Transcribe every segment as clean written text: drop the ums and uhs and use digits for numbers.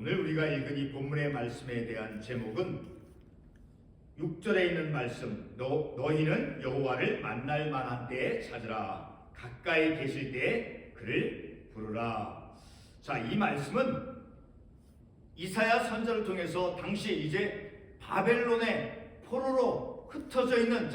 오늘 우리가 읽은 이 본문의 말씀에 대한 제목은 6절에 있는 말씀, 너희는 여호와를 만날 만한 때에 찾으라. 가까이 계실 때에 그를 부르라. 자, 이 말씀은 이사야 선지자를 통해서 당시에 이제 바벨론의 포로로 흩어져 있는,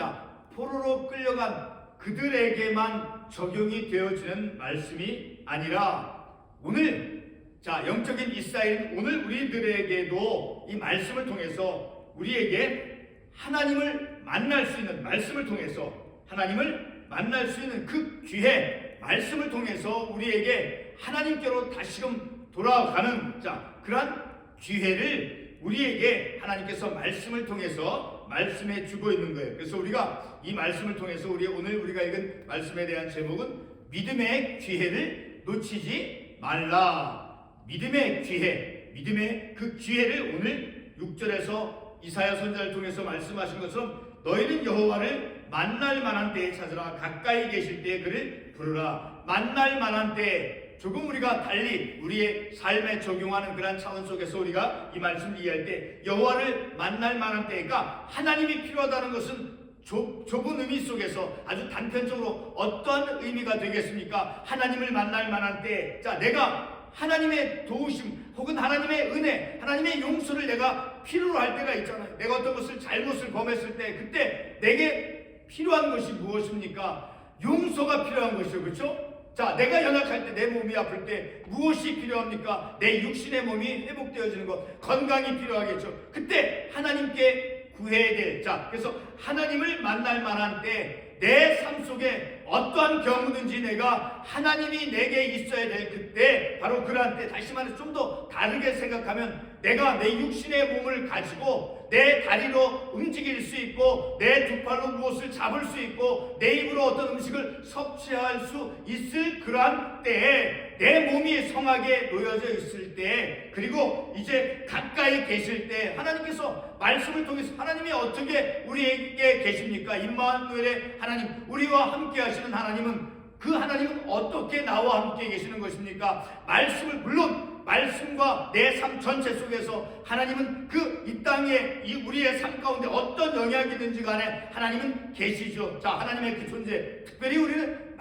포로로 끌려간 그들에게만 적용이 되어지는 말씀이 아니라 오늘 영적인 이스라엘인 오늘 우리들에게도 이 말씀을 통해서 우리에게 하나님을 만날 수 있는, 말씀을 통해서 하나님을 만날 수 있는 그 기회, 말씀을 통해서 우리에게 하나님께로 다시금 돌아가는 그러한 기회를 우리에게 하나님께서 말씀을 통해서 말씀해 주고 있는 거예요. 그래서 우리가 이 말씀을 통해서 오늘 우리가 읽은 말씀에 대한 제목은 믿음의 기회를 놓치지 말라. 믿음의 기회, 믿음의 그 기회를 오늘 6절에서 이사야 선지자를 통해서 말씀하신 것처럼 너희는 여호와를 만날 만한 때에 찾으라. 가까이 계실 때에 그를 부르라. 만날 만한 때에, 조금 우리가 달리 우리의 삶에 적용하는 그런 차원 속에서 우리가 이 말씀을 이해할 때 여호와를 만날 만한 때가 하나님이 필요하다는 것은 좁은 의미 속에서 아주 단편적으로 어떠한 의미가 되겠습니까? 하나님을 만날 만한 때, 내가 하나님의 도우심 혹은 하나님의 은혜, 하나님의 용서를 내가 필요로 할 때가 있잖아요. 내가 어떤 것을 잘못을 범했을 때 그때 내게 필요한 것이 무엇입니까? 용서가 필요한 것이죠. 그렇죠? 내가 연약할 때, 내 몸이 아플 때 무엇이 필요합니까? 내 육신의 몸이 회복되어지는 것, 건강이 필요하겠죠. 그때 하나님께 구해야 될, 그래서 하나님을 만날 만한 때 내 삶 속에 어떠한 경우든지 내가 하나님이 내게 있어야 될 그때, 바로 그러한 때, 다시 말해서 좀 더 다르게 생각하면 내가 내 육신의 몸을 가지고 내 다리로 움직일 수 있고 내 두 팔로 무엇을 잡을 수 있고 내 입으로 어떤 음식을 섭취할 수 있을 그러한 때에, 내 몸이 성하게 놓여져 있을 때, 그리고 이제 가까이 계실 때 하나님께서 말씀을 통해서 하나님이 어떻게 우리에게 계십니까? 임마누엘의 하나님, 우리와 함께 하시는 하나님은, 그 하나님은 어떻게 나와 함께 계시는 것입니까? 말씀을, 물론 말씀과 내 삶 전체 속에서 하나님은 이 땅에 우리의 삶 가운데 어떤 영향이든지 간에 하나님은 계시죠. 하나님의 그 존재, 특별히 우리는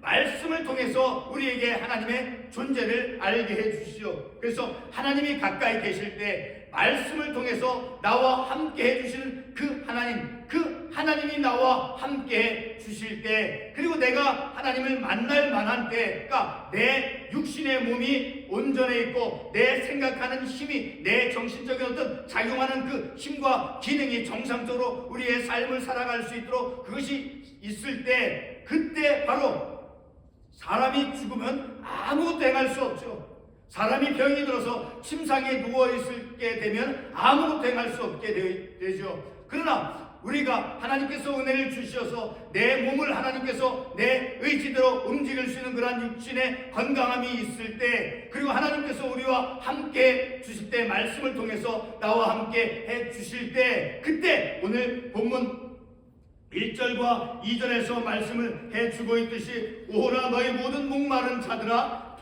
말씀을 통해서 우리에게 하나님의 존재를 알게 해주시죠. 그래서 하나님이 가까이 계실 때 말씀을 통해서 나와 함께 해주시는 그 하나님이 나와 함께 해주실 때, 그리고 내가 하나님을 만날 만한 때, 내 육신의 몸이 온전해 있고 내 생각하는 힘이, 내 정신적인 어떤 작용하는 그 힘과 기능이 정상적으로 우리의 삶을 살아갈 수 있도록 그것이 있을 때, 그때 바로 사람이 죽으면 아무것도 행할 수 없죠. 사람이 병이 들어서 침상에 누워있게 되면 아무것도 행할 수 없게 되죠. 그러나 우리가 하나님께서 은혜를 주셔서 내 몸을 하나님께서 내 의지대로 움직일 수 있는 그러한 육신의 건강함이 있을 때, 그리고 하나님께서 우리와 함께 주실 때, 말씀을 통해서 나와 함께 해 주실 때, 그때 오늘 본문 1절과 2절에서 말씀을 해주고 있듯이 오라 너희 모든 목마른 자들아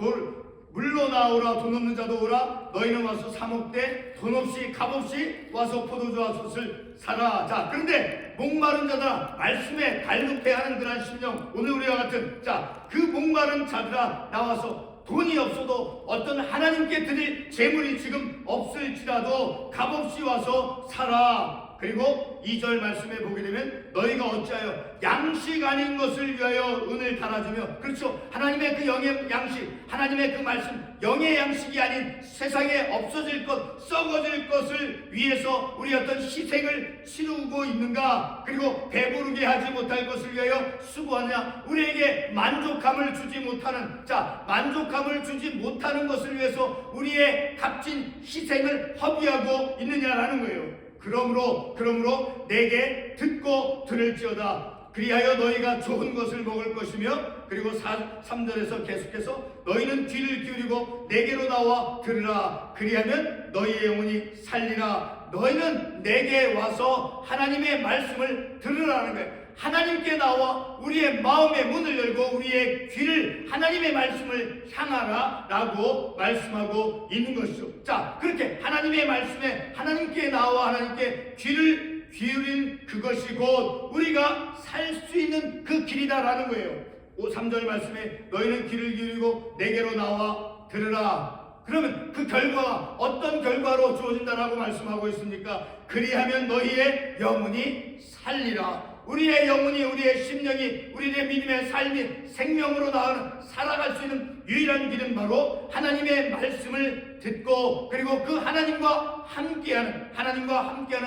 물로 나오라. 돈 없는 자도 오라. 너희는 와서 사 먹되 돈 없이 값없이 와서 포도주와 솥을 사라. 그런데 목마른 자들아, 말씀에 갈급해하는 그러한 심령, 오늘 우리와 같은 그 목마른 자들아, 나와서 돈이 없어도 어떤 하나님께 드릴 재물이 지금 없을지라도 값없이 와서 사라. 그리고 2절 말씀에 보게 되면 너희가 어찌하여 양식 아닌 것을 위하여 은을 달아주며, 그렇죠, 하나님의 그 영의 양식, 하나님의 그 말씀, 영의 양식이 아닌 세상에 없어질 것, 썩어질 것을 위해서 우리 어떤 희생을 치르고 있는가? 그리고 배부르게 하지 못할 것을 위하여 수고하냐? 우리에게 만족함을 주지 못하는, 만족함을 주지 못하는 것을 위해서 우리의 값진 희생을 허비하고 있느냐라는 거예요. 그러므로 내게 듣고 들을지어다. 그리하여 너희가 좋은 것을 먹을 것이며, 그리고 3절에서 계속해서 너희는 귀를 기울이고 내게로 나와 들으라. 그리하면 너희의 영혼이 살리라. 너희는 내게 와서 하나님의 말씀을 들으라는 거예요. 하나님께 나와 우리의 마음의 문을 열고 우리의 귀를 하나님의 말씀을 향하라 라고 말씀하고 있는 것이죠. 자, 그렇게 하나님의 말씀에 하나님께 나와 하나님께 귀를 기울인 그것이 곧 우리가 살 수 있는 그 길이다라는 거예요. 3절 말씀에 너희는 귀를 기울이고 내게로 나와 들으라. 그러면 그 결과가 어떤 결과로 주어진다라고 말씀하고 있습니까? 그리하면 너희의 영혼이 살리라. 우리의 영혼이, 우리의 심령이, 우리의 믿음의 삶이 생명으로 나아가는 살아갈 수 있는 유일한 길은 바로 하나님의 말씀을 듣고 그리고 그 하나님과 함께하는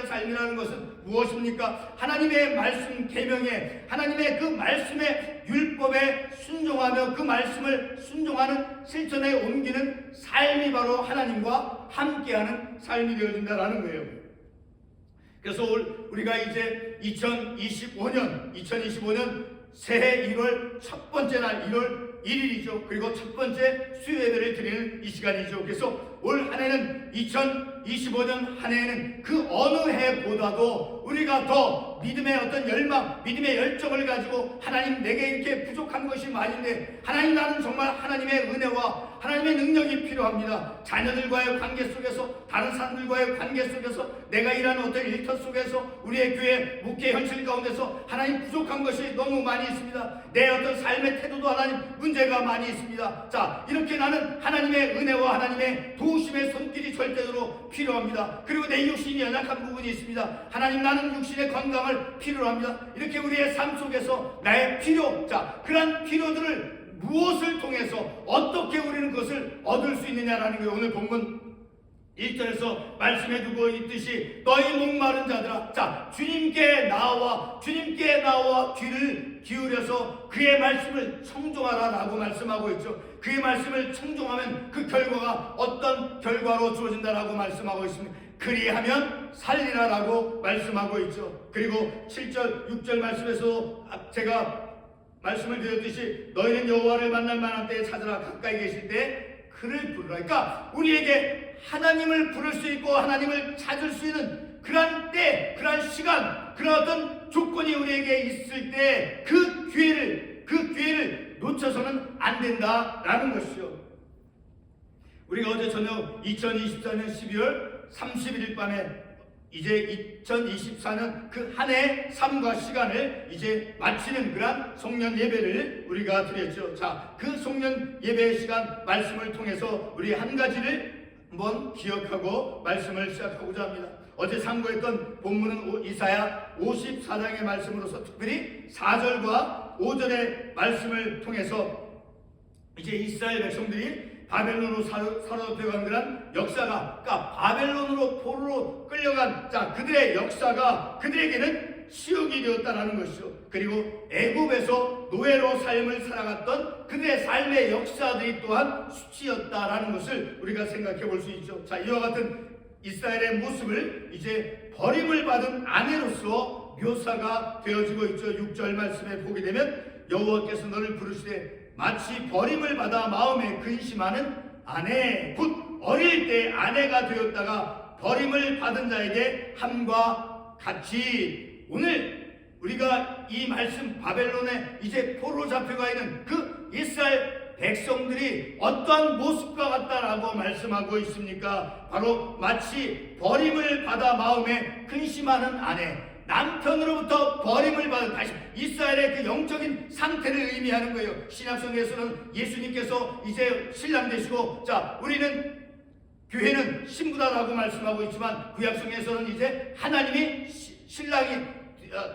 삶이라는 것은 무엇입니까? 하나님의 말씀 계명에 하나님의 그 말씀의 율법에 순종하며 그 말씀을 순종하는 실천에 옮기는 삶이 바로 하나님과 함께하는 삶이 되어진다라는 거예요. 그래서 우리가 이제 2025년 새해 1월 첫 번째 날 1월 1일이죠. 그리고 첫 번째 수요 예배를 드리는 이 시간이죠. 그래서 올 한 해는 2025년 한 해에는 그 어느 해보다도 우리가 더 믿음의 어떤 열망, 믿음의 열정을 가지고 하나님 내게 이렇게 부족한 것이 많은데 하나님 나는 정말 하나님의 은혜와 하나님의 능력이 필요합니다. 자녀들과의 관계 속에서 다른 사람들과의 관계 속에서 내가 일하는 어떤 일터 속에서 우리의 교회 목회 현실 가운데서 하나님 부족한 것이 너무 많이 있습니다. 내 어떤 삶의 태도도 하나님 문제가 많이 있습니다. 자, 이렇게 나는 하나님의 은혜와 하나님의 도우심의 손길이 절대로 필요합니다. 그리고 내 육신이 연약한 부분이 있습니다. 하나님 나는 육신의 건강을 필요로 합니다. 이렇게 우리의 삶 속에서 나의 필요, 자, 그러한 필요들을 무엇을 통해서 어떻게 우리는 그것을 얻을 수 있느냐라는 게 오늘 본문 1절에서 말씀해 두고 있듯이 너희 목마른 자들아, 자, 주님께 나와 귀를 기울여서 그의 말씀을 청종하라 라고 말씀하고 있죠. 그의 말씀을 청종하면 그 결과가 어떤 결과로 주어진다라고 말씀하고 있습니다. 그리하면 살리라 라고 말씀하고 있죠. 그리고 7절 6절 말씀에서 제가 말씀을 드렸듯이 너희는 여호와를 만날 만한 때에 찾으라. 가까이 계실 때 그를 부르라. 그러니까 우리에게 하나님을 부를 수 있고 하나님을 찾을 수 있는 그러한 때, 그러한 시간, 그런 어떤 조건이 우리에게 있을 때 그 기회를 놓쳐서는 안 된다라는 것이죠. 우리가 어제 저녁 2024년 12월 31일 밤에 이제 2024년 그 한 해의 삶과 시간을 이제 마치는 그런 송년 예배를 우리가 드렸죠. 자, 그 송년 예배 시간 말씀을 통해서 우리 한 가지를 한번 기억하고 말씀을 시작하고자 합니다. 어제 상고했던 본문은 이사야 54장의 말씀으로서 특별히 4절과 5절의 말씀을 통해서 이제 이스라엘 백성들이 바벨론으로 사로잡혀간 그런 역사가, 그러니까 바벨론으로 포로로 끌려간 자 그들의 역사가 그들에게는 치욕이 되었다라는 것이죠. 그리고 애굽에서 노예로 삶을 살아갔던 그들의 삶의 역사들이 또한 수치였다라는 것을 우리가 생각해 볼 수 있죠. 자, 이와 같은 이스라엘의 모습을 이제 버림을 받은 아내로서 묘사가 되어지고 있죠. 6절 말씀에 보게 되면 여호와께서 너를 부르시되 마치 버림을 받아 마음에 근심하는 아내, 곧 어릴 때 아내가 되었다가 버림을 받은 자에게 함과 같이. 오늘 우리가 이 말씀 바벨론에 이제 포로 잡혀가 있는 그 이스라엘 백성들이 어떠한 모습과 같다라고 말씀하고 있습니까? 바로 마치 버림을 받아 마음에 근심하는 아내, 남편으로부터 버림을 받은, 다시 이스라엘의 그 영적인 상태를 의미하는 거예요. 신약성에서는 예수님께서 이제 신랑 되시고, 자, 우리는 교회는 신부다라고 말씀하고 있지만 구약성에서는 이제 하나님이 신랑이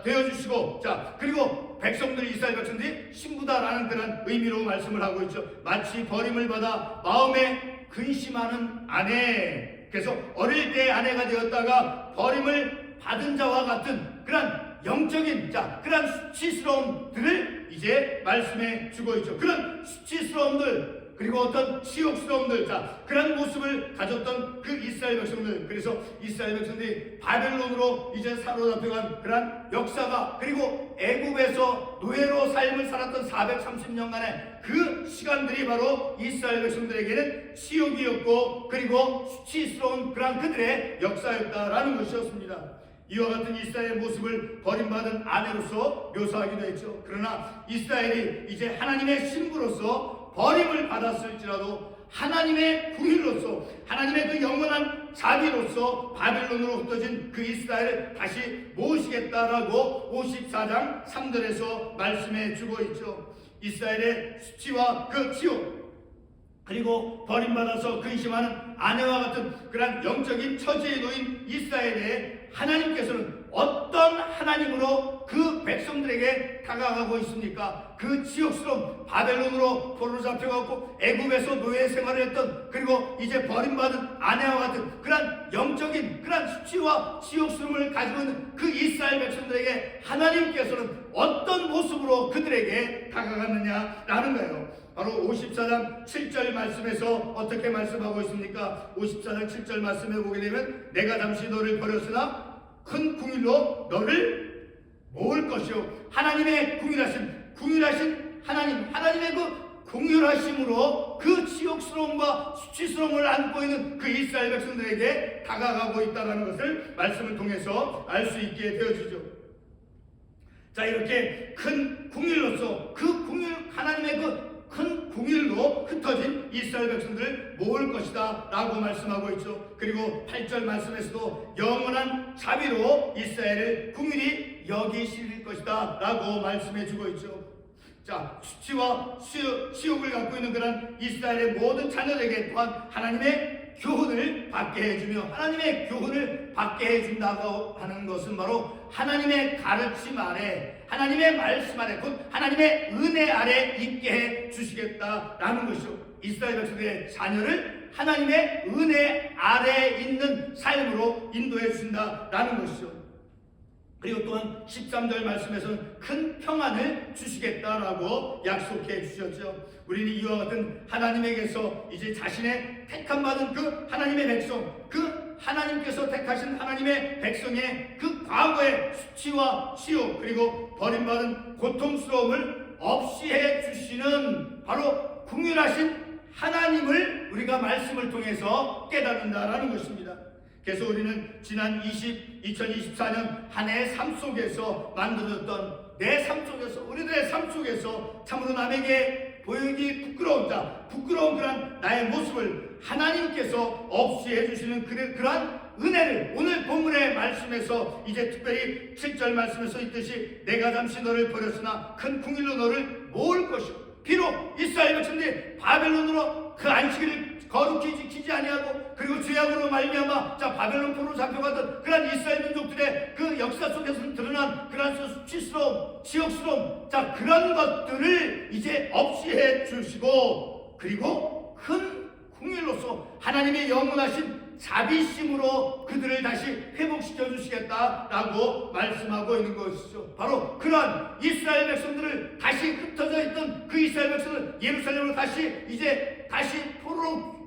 되어주시고, 자, 그리고 백성들, 이스라엘 백성들이 신부다라는 그런 의미로 말씀을 하고 있죠. 마치 버림을 받아 마음에 근심하는 아내, 그래서 어릴 때 아내가 되었다가 버림을 받은 자와 같은 그런 영적인, 자, 그런 수치스러움들을 이제 말씀해 주고 있죠. 그런 수치스러움들, 그리고 어떤 치욕스러움들, 자, 그런 모습을 가졌던 그 이스라엘 백성들, 그래서 이스라엘 백성들이 바벨론으로 이제 사로잡혀간 그런 역사가, 그리고 애굽에서 노예로 삶을 살았던 430년간의 그 시간들이 바로 이스라엘 백성들에게는 치욕이었고, 그리고 수치스러운 그런 그들의 역사였다라는 것이었습니다. 이와 같은 이스라엘의 모습을 버림받은 아내로서 묘사하기도 했죠. 그러나 이스라엘이 이제 하나님의 신부로서 버림을 받았을지라도 하나님의 궁일로서, 하나님의 그 영원한 자비로서 바벨론으로 흩어진 그 이스라엘을 다시 모으시겠다라고 54장 3절에서 말씀해 주고 있죠. 이스라엘의 수치와 그 지옥, 그리고 버림받아서 근심하는 아내와 같은 그런 영적인 처지에 놓인 이스라엘에 하나님께서는 어떤 하나님으로 그 백성들에게 다가가고 있습니까? 그 지옥스러운 바벨론으로 포로로 잡혀가고 애굽에서 노예 생활을 했던, 그리고 이제 버림받은 아내와 같은 그런 영적인 그런 수치와 지옥스러움을 가지고 있는 그 이스라엘 백성들에게 하나님께서는 어떤 모습으로 그들에게 다가갔느냐라는 거예요. 바로 54장 7절 말씀에서 어떻게 말씀하고 있습니까? 54장 7절 말씀에 보게 되면 내가 잠시 너를 버렸으나 큰 궁일로 너를 모을 것이요. 하나님의 궁일하신 하나님의 그 궁일하심으로 그 지옥스러움과 수치스러움을 안고 있는 그 이스라엘 백성들에게 다가가고 있다는 것을 말씀을 통해서 알 수 있게 되어지죠. 자, 이렇게 큰 궁일로서 그 궁일, 하나님의 그 큰 궁일로 흩어진 이스라엘 백성들을 모을 것이다 라고 말씀하고 있죠. 그리고 8절 말씀에서도 영원한 자비로 이스라엘을 궁일이 여기실 것이다 라고 말씀해 주고 있죠. 자, 수치와 지옥을 갖고 있는 그런 이스라엘의 모든 자녀들에게 또한 하나님의 교훈을 받게 해주며, 하나님의 교훈을 받게 해준다고 하는 것은 바로 하나님의 가르침 아래, 하나님의 말씀 아래, 곧 하나님의 은혜 아래 있게 해 주시겠다라는 것이죠. 이스라엘 백성들의 자녀를 하나님의 은혜 아래 있는 삶으로 인도해 주신다라는 것이죠. 그리고 또한 13절 말씀에서는 큰 평안을 주시겠다라고 약속해 주셨죠. 우리는 이와 같은 하나님에게서 이제 자신의 택함 받은 그 하나님의 백성, 그 하나님께서 택하신 하나님의 백성의 그 과거의 수치와 지옥, 그리고 버림받은 고통스러움을 없이 해 주시는 바로 궁휼하신 하나님을 우리가 말씀을 통해서 깨닫는다라는 것입니다. 그래서 우리는 지난 2024년 한 해의 삶 속에서 만들어졌던 내 삶 속에서, 우리들의 삶 속에서 참으로 남에게 보이기 부끄러운 그런 나의 모습을 하나님께서 없이 해주시는 그러한 은혜를 오늘 본문의 말씀에서 이제 특별히 7절 말씀에서 있듯이 내가 잠시 너를 버렸으나 큰 궁일로 너를 모을 것이요. 비록 이스라엘 백성들이 바벨론으로 그 안식일을 거룩히 지키지 아니하고, 그리고 죄악으로 말미암아 바벨론 포로로 잡혀가던 그런 이스라엘 민족들의 그 역사 속에서 드러난 그런 수치스러움, 지옥스러움, 그런 것들을 이제 없이 해 주시고, 그리고 큰 궁일로서 하나님의 영원하신 자비심으로 그들을 다시 회복시켜 주시겠다라고 말씀하고 있는 것이죠. 바로 그러한 이스라엘 백성들을 다시 흩어져 있던 그 이스라엘 백성을 예루살렘으로 다시 포로로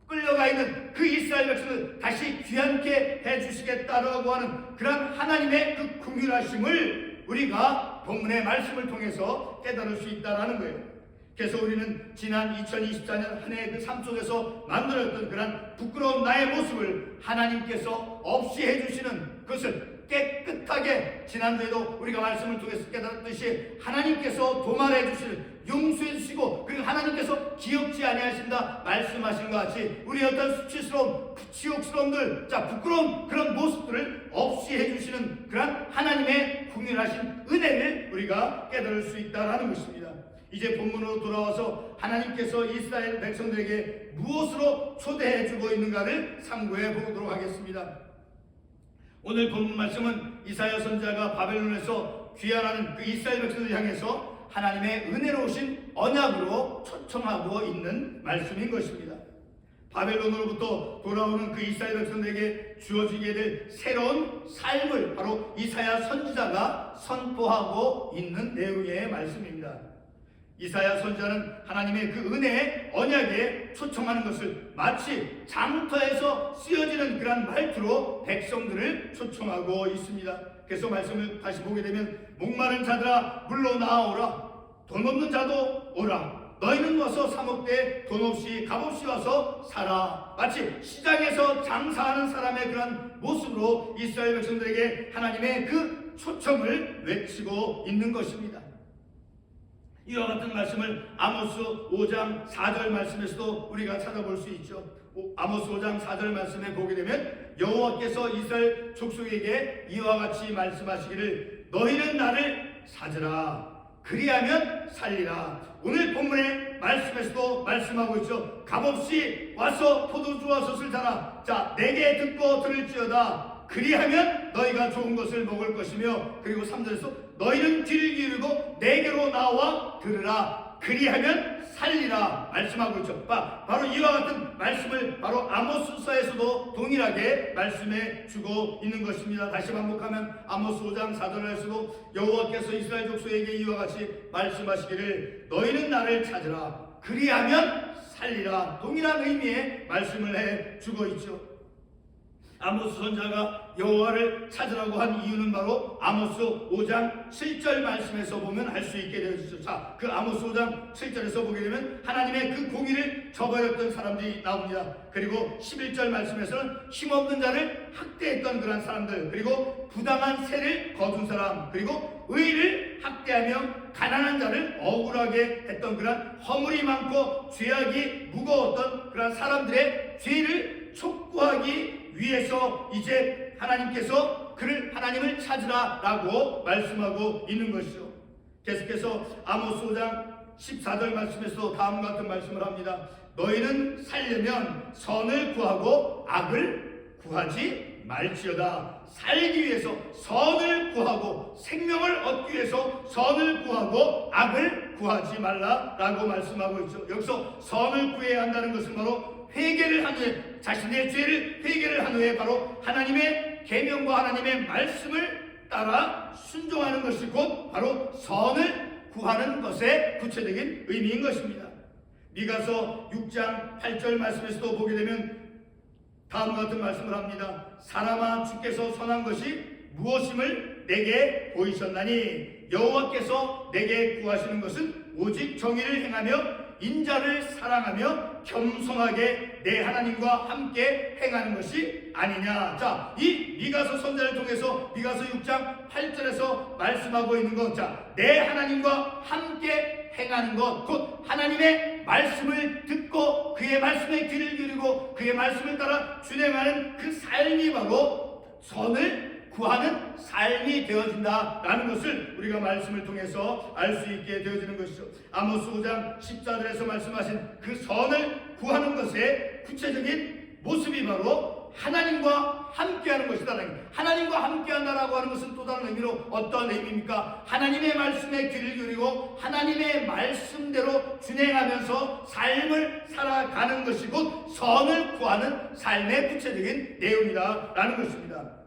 끌려가 있는 그 이스라엘 백성을 다시 귀환케 해주시겠다라고 하는 그런 하나님의 그 긍휼하심을 우리가 본문의 말씀을 통해서 깨달을 수 있다는 거예요. 그래서 우리는 지난 2024년 한 해의 그 삶 속에서 만들었던 그런 부끄러운 나의 모습을 하나님께서 없이 해주시는 것을 깨끗하게, 지난주에도 우리가 말씀을 통해서 깨달았듯이 하나님께서 도말해 주시는, 용서해 주시고, 그리고 하나님께서 기억지 아니하신다 말씀하신 것 같이 우리의 어떤 수치스러운 지옥스러움들, 부끄러운 그런 모습들을 없이 해주시는 그런 하나님의 긍휼하신 은혜를 우리가 깨달을 수 있다는 것입니다. 이제 본문으로 돌아와서 하나님께서 이스라엘 백성들에게 무엇으로 초대해 주고 있는가를 상고해 보도록 하겠습니다. 오늘 본문 말씀은 이사야 선지자가 바벨론에서 귀환하는 그 이스라엘 백성들을 향해서 하나님의 은혜로우신 언약으로 초청하고 있는 말씀인 것입니다. 바벨론으로부터 돌아오는 그 이스라엘 백성들에게 주어지게 될 새로운 삶을 바로 이사야 선지자가 선포하고 있는 내용의 말씀입니다. 이사야 선지자는 하나님의 그 은혜의 언약에 초청하는 것을 마치 장터에서 쓰여지는 그런 말투로 백성들을 초청하고 있습니다. 그래서 말씀을 다시 보게 되면 목마른 자들아 물러 나아오라, 돈 없는 자도 오라, 너희는 와서 사 먹되 돈 없이 값없이 와서 살아. 마치 시장에서 장사하는 사람의 그런 모습으로 이스라엘 백성들에게 하나님의 그 초청을 외치고 있는 것입니다. 이와 같은 말씀을 아모스 5장 4절 말씀에서도 우리가 찾아볼 수 있죠. 아모스 5장 4절 말씀에 보게 되면 여호와께서 이스라엘 족속에게 이와 같이 말씀하시기를 너희는 나를 찾으라. 그리하면 살리라. 오늘 본문의 말씀에서도 말씀하고 있죠. 값없이 와서 포도주와 솥을 사라. 자, 내게 듣고 들을지어다. 그리하면 너희가 좋은 것을 먹을 것이며, 그리고 3절에서 너희는 귀를 기울이고 내게로 나와 들으라. 그리하면 살리라 말씀하고 있죠. 바로 이와 같은 말씀을 바로 아모스서에서도 동일하게 말씀해 주고 있는 것입니다. 다시 반복하면 아모스 5장 4절에서도 여호와께서 이스라엘 족속에게 이와 같이 말씀하시기를 너희는 나를 찾으라. 그리하면 살리라. 동일한 의미의 말씀을 해 주고 있죠. 아모스 선지자가 여호와를 찾으라고 한 이유는 바로 아모스 5장 7절 말씀에서 보면 알 수 있게 되어 있죠. 자, 그 아모스 5장 7절에서 보게 되면 하나님의 그 공의를 저버렸던 사람들이 나옵니다. 그리고 11절 말씀에서는 힘없는 자를 학대했던 그런 사람들, 그리고 부당한 세를 거둔 사람, 그리고 의를 학대하며 가난한 자를 억울하게 했던 그런 허물이 많고 죄악이 무거웠던 그런 사람들의 죄를 촉구하기 위해서 이제 하나님께서 하나님을 찾으라라고 말씀하고 있는 것이죠. 계속해서 아모스 5장 14절 말씀에서 다음과 같은 말씀을 합니다. 너희는 살려면 선을 구하고 악을 구하지 말지어다. 살기 위해서 선을 구하고 생명을 얻기 위해서 선을 구하고 악을 구하지 말라라고 말씀하고 있죠. 여기서 선을 구해야 한다는 것은 바로 회개를 한 후에, 자신의 죄를 회개를 한 후에 바로 하나님의 계명과 하나님의 말씀을 따라 순종하는 것이 곧 바로 선을 구하는 것의 구체적인 의미인 것입니다. 미가서 6장 8절 말씀에서도 보게 되면 다음과 같은 말씀을 합니다. 사람아, 주께서 선한 것이 무엇임을 내게 보이셨나니 여호와께서 내게 구하시는 것은 오직 정의를 행하며 인자를 사랑하며 겸손하게 내 하나님과 함께 행하는 것이 아니냐. 자, 이 미가서 선지자를 통해서 미가서 6장 8절에서 말씀하고 있는 것, 자, 내 하나님과 함께 행하는 것, 곧 하나님의 말씀을 듣고 그의 말씀에 귀를 기울이고 그의 말씀을 따라 준행하는 그 삶이 바로 선을 구하는 삶이 되어진다라는 것을 우리가 말씀을 통해서 알 수 있게 되어지는 것이죠. 아모스 5장 14절에서 말씀하신 그 선을 구하는 것의 구체적인 모습이 바로 하나님과 함께하는 것이다. 하나님과 함께한다라고 하는 것은 또 다른 의미로 어떤 의미입니까? 하나님의 말씀에 귀를 기울이고 하나님의 말씀대로 준행하면서 삶을 살아가는 것이 곧 선을 구하는 삶의 구체적인 내용이다라는 것입니다.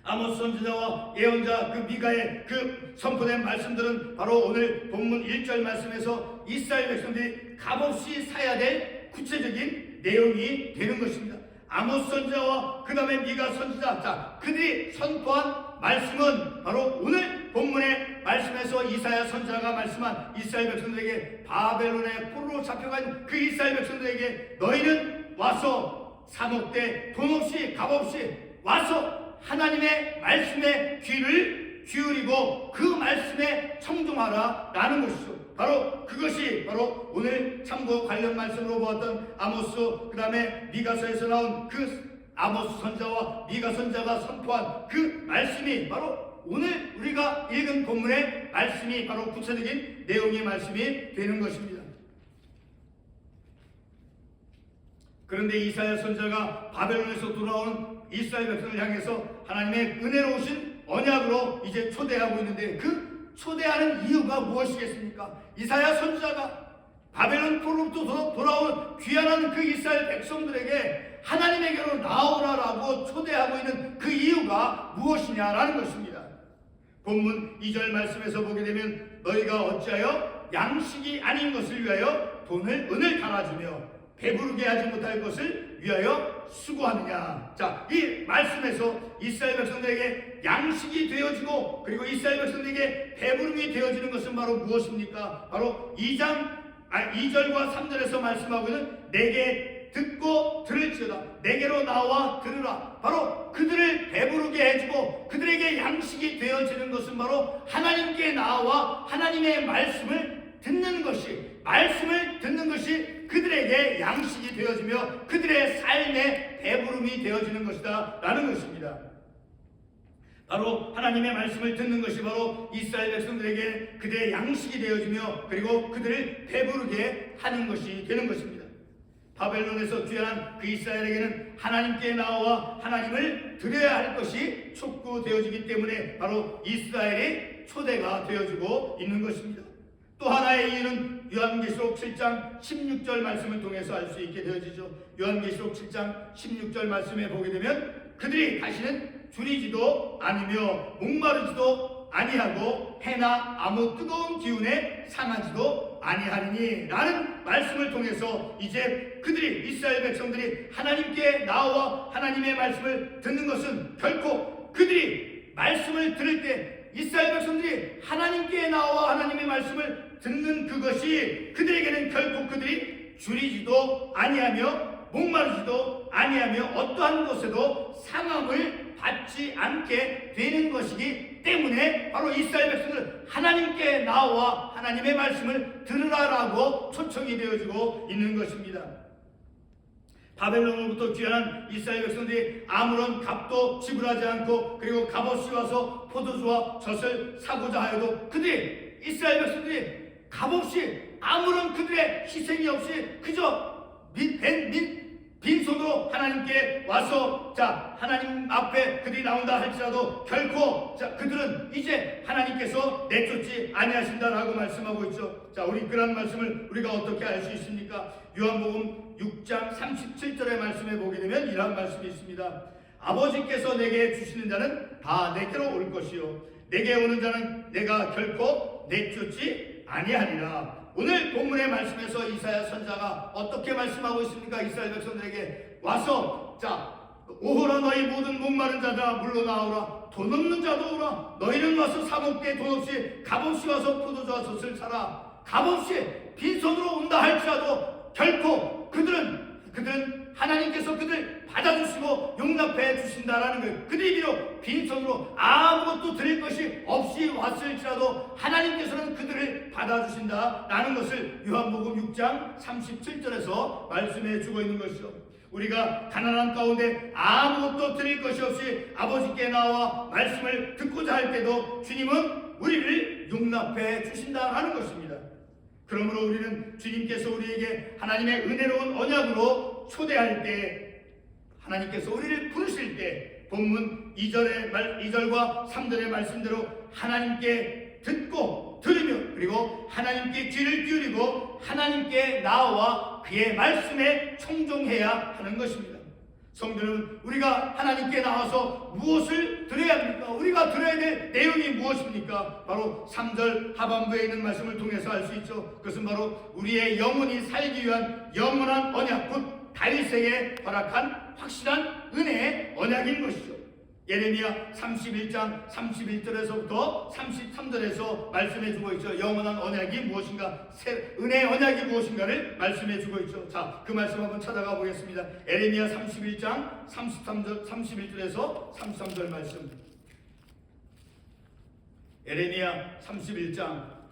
아모스 선지자와 예언자 그 미가의 그 선포된 말씀들은 바로 오늘 본문 1절 말씀에서 이스라엘 백성들이 값없이 사야 될 구체적인 내용이 되는 것입니다. 아모스 선지자와 그 다음에 미가 선지자, 자, 그들이 선포한 말씀은 바로 오늘 본문의 말씀에서 이사야 선지자가 말씀한 이스라엘 백성들에게 바벨론의 포로로 잡혀간 그 이스라엘 백성들에게 너희는 와서 사 먹되 돈 없이 값없이 와서 하나님의 말씀에 귀를 기울이고 그 말씀에 청종하라 라는 것이죠. 바로 그것이 바로 오늘 참고 관련 말씀으로 보았던 아모스 그 다음에 미가서에서 나온 그 아모스 선자와 미가 선자가 선포한 그 말씀이 바로 오늘 우리가 읽은 본문의 말씀이 바로 구체적인 내용의 말씀이 되는 것입니다. 그런데 이사야 선자가 바벨론에서 돌아온 이스라엘 백성을 향해서 하나님의 은혜로우신 언약으로 이제 초대하고 있는데 그 초대하는 이유가 무엇이겠습니까? 이사야 선지자가 바벨론 포로로부터 돌아온 귀환한 그 이스라엘 백성들에게 하나님에게로 나오라라고 초대하고 있는 그 이유가 무엇이냐라는 것입니다. 본문 2절 말씀에서 보게 되면 너희가 어찌하여 양식이 아닌 것을 위하여 은을 갈아주며 배부르게 하지 못할 것을 위하여 수고하느냐. 자, 이 말씀에서 이스라엘 백성들에게 양식이 되어지고 그리고 이스라엘 백성들에게 배부름이 되어지는 것은 바로 무엇입니까? 바로 2장 2절과 3절에서 말씀하고는 내게 듣고 들을지어다. 내게로 나와 들으라. 바로 그들을 배부르게 해주고 그들에게 양식이 되어지는 것은 바로 하나님께 나와 하나님의 말씀을 듣는 것이, 말씀을 듣는 것이 그들에게 양식이 되어지며 그들의 삶의 배부름이 되어지는 것이다 라는 것입니다. 바로 하나님의 말씀을 듣는 것이 바로 이스라엘 백성들에게 그들의 양식이 되어지며 그리고 그들을 배부르게 하는 것이 되는 것입니다. 바벨론에서 귀환한 그 이스라엘에게는 하나님께 나와 하나님을 드려야 할 것이 촉구되어지기 때문에 바로 이스라엘의 초대가 되어지고 있는 것입니다. 또 하나의 이유는 요한계시록 7장 16절 말씀을 통해서 알 수 있게 되어지죠. 요한계시록 7장 16절 말씀에 보게 되면 그들이 다시는 줄이지도 않으며 목마르지도 아니하고 해나 아무 뜨거운 기운에 상하지도 아니하리니 라는 말씀을 통해서 이제 그들이, 이스라엘 백성들이 하나님께 나와 하나님의 말씀을 듣는 것은 결코 그들이 말씀을 들을 때 이스라엘 백성들이 하나님께 나와 하나님의 말씀을 듣는 그것이 그들에게는 결코 그들이 줄이지도 아니하며 목마르지도 아니하며 어떠한 것에도 상함을 받지 않게 되는 것이기 때문에 바로 이스라엘 백성들은 하나님께 나와 하나님의 말씀을 들으라라고 초청이 되어지고 있는 것입니다. 바벨론으로부터 귀환한 이스라엘 백성들이 아무런 값도 지불하지 않고 그리고 값없이 와서 포도주와 젖을 사고자 하여도 그들이, 이스라엘 백성들이 값없이 아무런 그들의 희생이 없이 그저 빈손으로 하나님께 와서 하나님 앞에 그들이 나온다 할지라도 결코 그들은 이제 하나님께서 내쫓지 아니하신다라고 말씀하고 있죠. 우리 그런 말씀을 우리가 어떻게 알 수 있습니까? 요한복음 6장 37절의 말씀에 보게 되면 이런 말씀이 있습니다. 아버지께서 내게 주시는 자는 다 내게로 올 것이요 내게 오는 자는 내가 결코 내쫓지 아니하리라. 오늘 본문의 말씀에서 이사야 선지자가 어떻게 말씀하고 있습니까? 이스라엘 백성들에게 와서 오호라 너희 모든 목마른 자들아 물러나오라. 돈 없는 자도 오라. 너희는 와서 사 먹되 돈 없이 값없이 와서 포도주와 젖을 사라. 값없이 빈손으로 온다 할지라도 결코 그들은 하나님께서 그들 받아주시고 용납해 주신다라는 거예요. 그들이 비록 빈손으로 아무것도 드릴 것이 없이 왔을지라도 하나님께서는 그들을 받아주신다라는 것을 요한복음 6장 37절에서 말씀해 주고 있는 것이죠. 우리가 가난한 가운데 아무것도 드릴 것이 없이 아버지께 나와 말씀을 듣고자 할 때도 주님은 우리를 용납해 주신다라는 것입니다. 그러므로 우리는 주님께서 우리에게 하나님의 은혜로운 언약으로 초대할 때, 하나님께서 우리를 부르실 때 본문 2절과 3절의 말씀대로 하나님께 듣고 들으며 그리고 하나님께 귀를 기울이고 하나님께 나아와 그의 말씀에 청종해야 하는 것입니다. 성도는 우리가 하나님께 나와서 무엇을 드려야 합니까? 우리가 드려야 될 내용이 무엇입니까? 바로 3절 하반부에 있는 말씀을 통해서 알 수 있죠. 그것은 바로 우리의 영혼이 살기 위한 영원한 언약, 곧 다윗에게 허락한 확실한 은혜의 언약인 것이죠. 예레미야 31장 31절에서부터 33절에서 말씀해주고 있죠. 영원한 언약이 무엇인가, 은혜의 언약이 무엇인가를 말씀해주고 있죠. 그 말씀 한번 찾아가 보겠습니다. 예레미야 31장 31절에서 33절 말씀. 예레미야 31장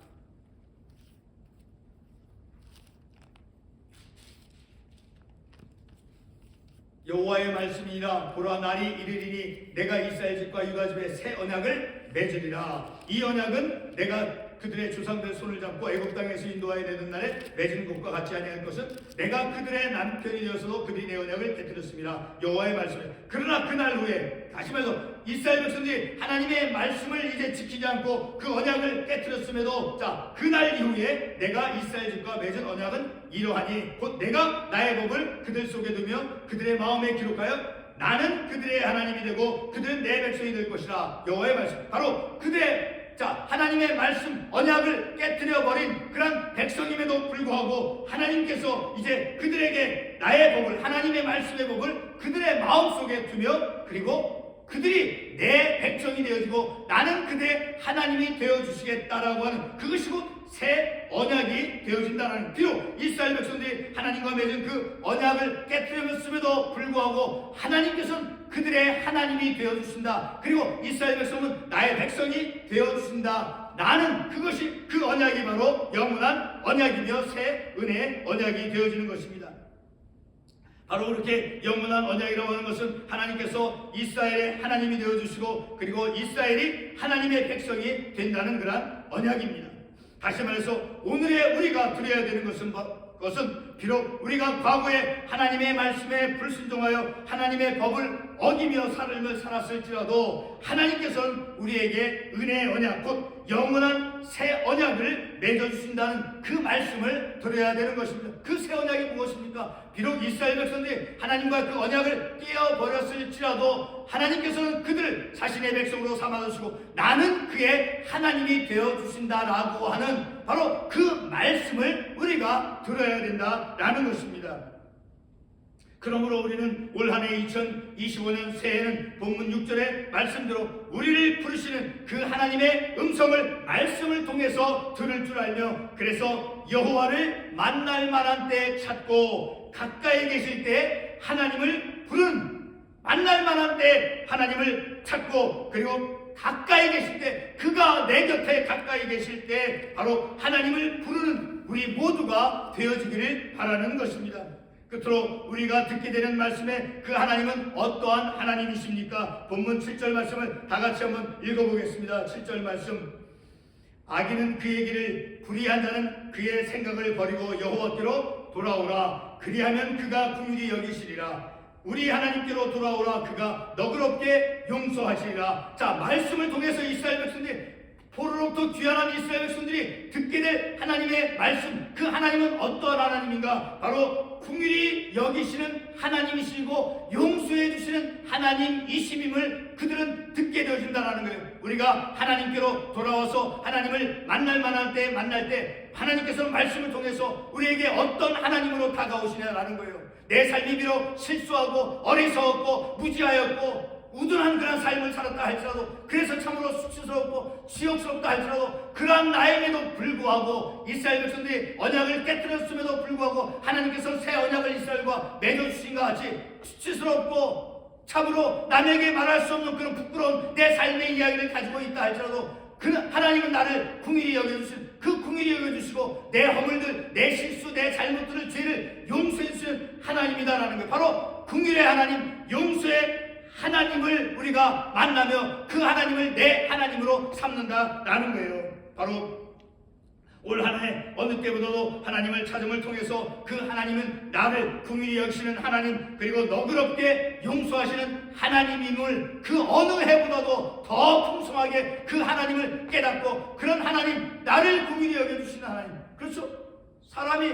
여호와의 말씀이니라. 보라 날이 이르리니 내가 이스라엘 집과 유다 집에 새 언약을 맺으리라. 이 언약은 내가 그들의 조상들의 손을 잡고 애굽 땅에서 인도하여 내는 날에 맺은 것과 같지 아니할 것은 내가 그들의 남편이 되어서도 그들이 내 언약을 깨뜨렸습니다. 여호와의 말씀에. 그러나 그날 후에, 다시 말해서 이스라엘 백성들이 하나님의 말씀을 이제 지키지 않고 그 언약을 깨뜨렸음에도 그날 이후에 내가 이스라엘 집과 맺은 언약은 이러하니 곧 내가 나의 법을 그들 속에 두며 그들의 마음에 기록하여 나는 그들의 하나님이 되고 그들은 내 백성이 될 것이라. 여호와의 말씀. 바로 그들의 하나님의 말씀 언약을 깨뜨려버린 그런 백성임에도 불구하고 하나님께서 이제 그들에게 나의 법을, 하나님의 말씀의 법을 그들의 마음속에 두며 그리고 그들이 내 백성이 되어지고 나는 그들의 하나님이 되어주시겠다라고 하는 그것이 곧 새 언약이 되어진다는, 비록 이스라엘 백성들이 하나님과 맺은 그 언약을 깨뜨렸음에도 불구하고 하나님께서는 그들의 하나님이 되어주신다. 그리고 이스라엘 백성은 나의 백성이 되어주신다. 나는 그것이, 그 언약이 바로 영원한 언약이며 새 은혜의 언약이 되어지는 것입니다. 바로 그렇게 영원한 언약이라고 하는 것은 하나님께서 이스라엘의 하나님이 되어주시고 그리고 이스라엘이 하나님의 백성이 된다는 그런 언약입니다. 다시 말해서 오늘의 우리가 드려야 되는 것은 비록 우리가 과거에 하나님의 말씀에 불순종하여 하나님의 법을 어기며 삶을 살았을지라도 하나님께서는 우리에게 은혜의 언약, 곧 영원한 새 언약을 맺어주신다는 그 말씀을 드려야 되는 것입니다. 그 새 언약이 무엇입니까? 비록 이스라엘 백성들이 하나님과 그 언약을 깨어버렸을지라도 하나님께서는 그들을 자신의 백성으로 삼아주시고 나는 그의 하나님이 되어주신다라고 하는 바로 그 말씀을 우리가 들어야 된다라는 것입니다. 그러므로 우리는 올 한 해 2025년 새해에는 본문 6절의 말씀대로 우리를 부르시는 그 하나님의 음성을 말씀을 통해서 들을 줄 알며, 그래서 여호와를 만날 만한 때 찾고 가까이 계실 때 하나님을 부르는, 만날 만한 때 하나님을 찾고 그리고 가까이 계실 때, 그가 내 곁에 가까이 계실 때 바로 하나님을 부르는 우리 모두가 되어지기를 바라는 것입니다. 끝으로 우리가 듣게 되는 말씀에 그 하나님은 어떠한 하나님이십니까? 본문 7절 말씀을 다 같이 한번 읽어보겠습니다. 7절 말씀. 악인은 그의 길을, 불의한 자는 그의 생각을 버리고 여호와께로 돌아오라. 그리하면 그가 긍휼히 여기시리라. 우리 하나님께로 돌아오라. 그가 너그럽게 용서하시리라. 자, 말씀을 통해서 이스라엘 백성들이, 포로로부터 귀환한 이스라엘 백성들이 듣게 될 하나님의 말씀, 그 하나님은 어떠한 하나님인가? 바로 긍휼히 여기시는 하나님이시고 용서해 주시는 하나님이심임을 그들은 듣게 되어진다는 거예요. 우리가 하나님께로 돌아와서 하나님을 만날 만한 때 만날 때 하나님께서는 말씀을 통해서 우리에게 어떤 하나님으로 다가오시냐라는 거예요. 내 삶이 비록 실수하고 어리석었고 무지하였고 우둔한 그런 삶을 살았다 할지라도, 그래서 참으로 수치스럽고 지옥스럽다 할지라도, 그러한 나에게도 불구하고 이스라엘 백성들이 언약을 깨뜨렸음에도 불구하고 하나님께서 새 언약을 이스라엘과 맺어주신 것 같이 수치스럽고 참으로 남에게 말할 수 없는 그런 부끄러운 내 삶의 이야기를 가지고 있다 할지라도 하나님은 나를 긍휼히 여겨주신, 그 긍휼히 여겨주시고 내 허물들, 내 실수, 내 잘못들을, 죄를 용서해 주시는 하나님이다라는 거예요. 바로 긍휼의 하나님, 용서의 하나님을 우리가 만나며 그 하나님을 내 하나님으로 삼는다라는 거예요. 바로 올 한 해 어느 때보다도 하나님을 찾음을 통해서 그 하나님은 나를 긍휼히 여기시는 하나님, 그리고 너그럽게 용서하시는 하나님임을 그 어느 해보다도 더 풍성하게 그 하나님을 깨닫고, 그런 하나님, 나를 긍휼히 여겨주시는 하나님. 그렇죠? 사람이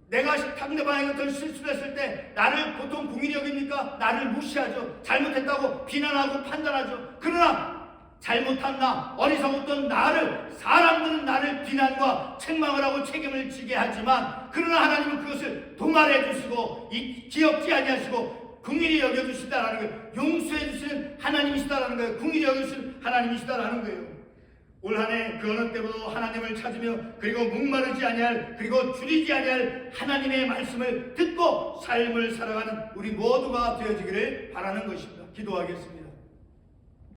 내가 상대방에게 어떤 실수를 했을 때 나를 보통 긍휼히 여깁니까? 나를 무시하죠. 잘못했다고 비난하고 판단하죠. 그러나 잘못한 나, 어리석었던 나를, 사람들은 나를 비난과 책망을 하고 책임을 지게 하지만, 그러나 하나님은 그것을 동안해 주시고 기억지 아니하시고 긍휼히 여겨주신다라는 거예요. 용서해 주시는 하나님이시다라는 거예요. 긍휼히 여겨주시는 하나님이시다라는 거예요. 올 한 해 그 어느 때보다 하나님을 찾으며 그리고 목마르지 아니할, 그리고 줄이지 아니할 하나님의 말씀을 듣고 삶을 살아가는 우리 모두가 되어지기를 바라는 것입니다. 기도하겠습니다.